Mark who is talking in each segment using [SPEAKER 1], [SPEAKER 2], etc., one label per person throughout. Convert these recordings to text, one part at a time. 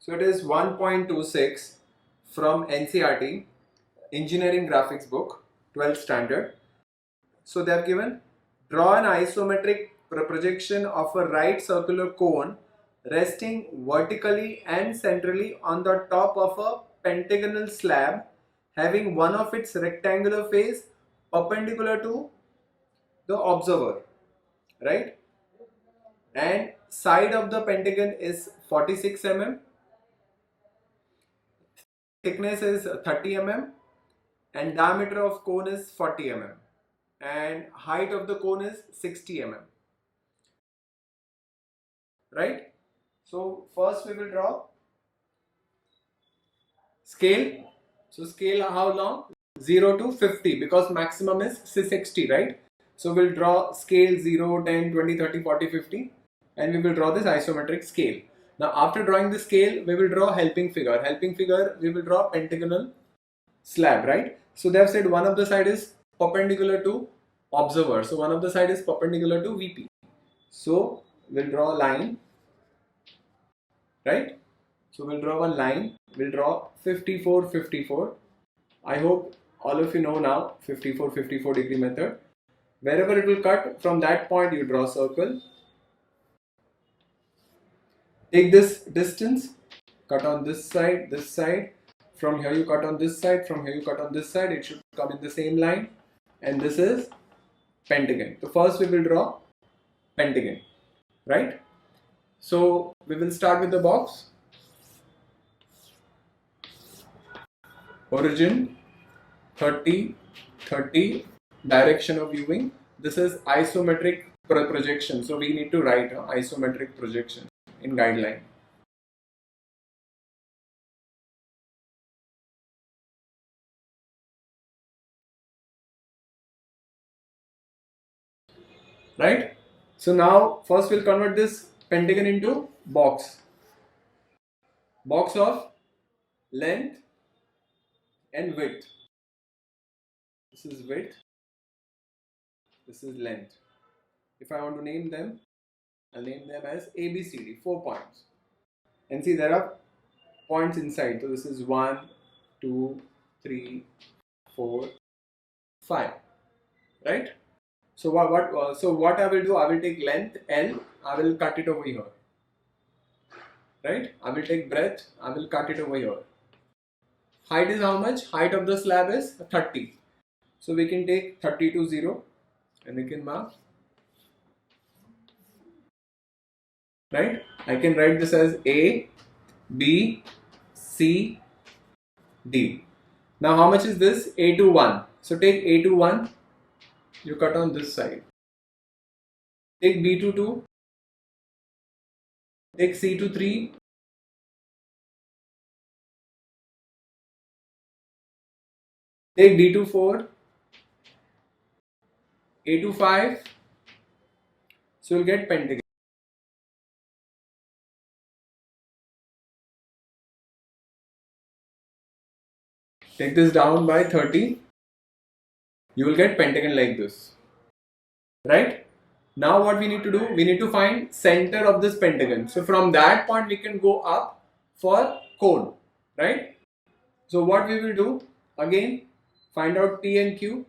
[SPEAKER 1] So it is 1.26 from NCERT, Engineering Graphics book, 12th standard. So they have given, draw an isometric projection of a right circular cone resting vertically and centrally on the top of a pentagonal slab having one of its rectangular face perpendicular to the observer, right? And side of the pentagon is 46 mm, thickness is 30 mm, and diameter of cone is 40 mm, and height of the cone is 60 mm, right? So first we will draw scale. So scale how long? 0 to 50, because maximum is 60, right? So we'll draw scale 0, 10, 20, 30, 40, 50, and we will draw this isometric scale. Now after drawing the scale, we will draw helping figure. Helping figure, we will draw pentagonal slab, right? So they have said one of the side is perpendicular to observer. So one of the side is perpendicular to VP. So we'll draw a line, right? So we'll draw one line. We'll draw 54, 54. I hope all of you know now 54, 54 degree method. Wherever it will cut, from that point you draw a circle. Take this distance, cut on this side, this side. From here you cut on this side, from here you cut on this side. It should come in the same line. And this is pentagon. So first we will draw pentagon, right? So we will start with the box. Origin 30, 30, direction of viewing. This is isometric projection. So we need to write isometric projection in guideline. Right? So now first we'll convert this pentagon into box. Box of length and width. This is width. This is length. If I want to name them, I'll name them as A, B, C, D, 4 points. And see, there are points inside. So this is 1, 2, 3, 4, 5. Right? So what I will do, I will take length L, I will cut it over here. Right? I will take breadth, I will cut it over here. Height is how much? Height of the slab is 30. So we can take 30 to 0 and we can mark. Right? I can write this as A, B, C, D. Now how much is this? A to 1. So take A to 1, you cut on this side. Take B to 2, take C to 3, take D to 4, A to 5, so you'll get pentagon. Take this down by 30, you will get pentagon like this, right? Now what we need to do, we need to find center of this pentagon. So from that point we can go up for cone, right? So what we will do, again find out P and Q.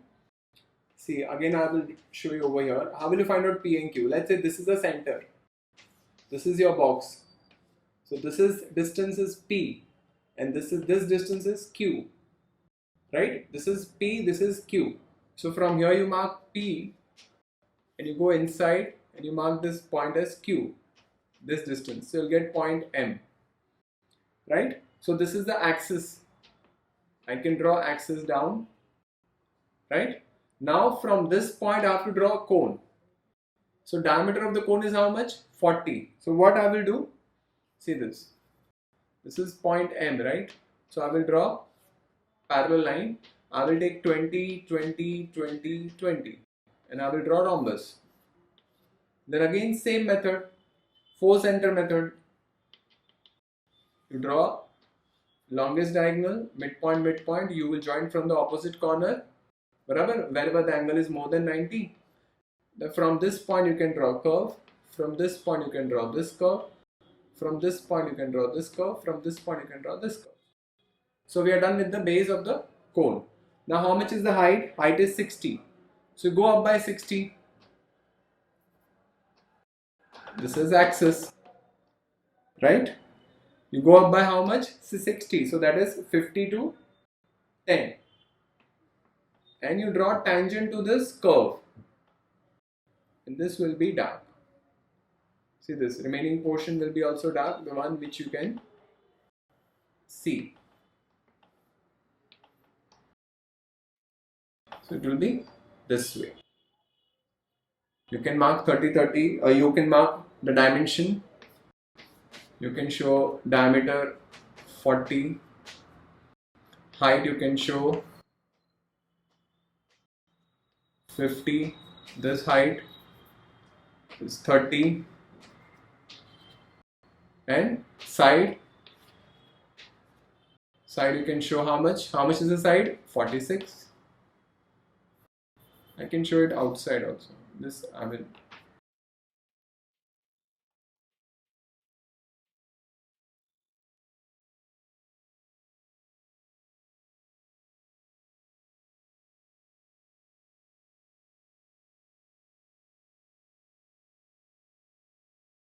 [SPEAKER 1] See, again I will show you over here. How will you find out P and Q? Let's say this is the center. This is your box. So this is distance is P and this distance is Q. Right? This is P, this is Q. So from here you mark P and you go inside and you mark this point as Q, this distance. So you'll get point M. Right? So this is the axis. I can draw axis down. Right? Now from this point I have to draw a cone. So diameter of the cone is how much? 40. So what I will do? See this. This is point M, right? So I will draw parallel line. I will take 20, 20, 20, 20 and I will draw rhombus. Then again same method, 4 center method. You draw longest diagonal, midpoint, midpoint, you will join from the opposite corner, wherever the angle is more than 90. Then from this point you can draw a curve, from this point you can draw this curve, From this point you can draw this curve. From this point you can draw this curve. So we are done with the base of the cone. Now how much is the height? Height is 60. So go up by 60. This is axis, right? You go up by how much? 60. So that is 50 to 10. And you draw tangent to this curve. And this will be dark. See, this remaining portion will be also dark, the one which you can see. So it will be this way. You can mark 30-30, or you can mark the dimension. You can show diameter 40, height you can show 50, this height is 30, and side you can show how much is the side? 46. I can show it outside also. This I will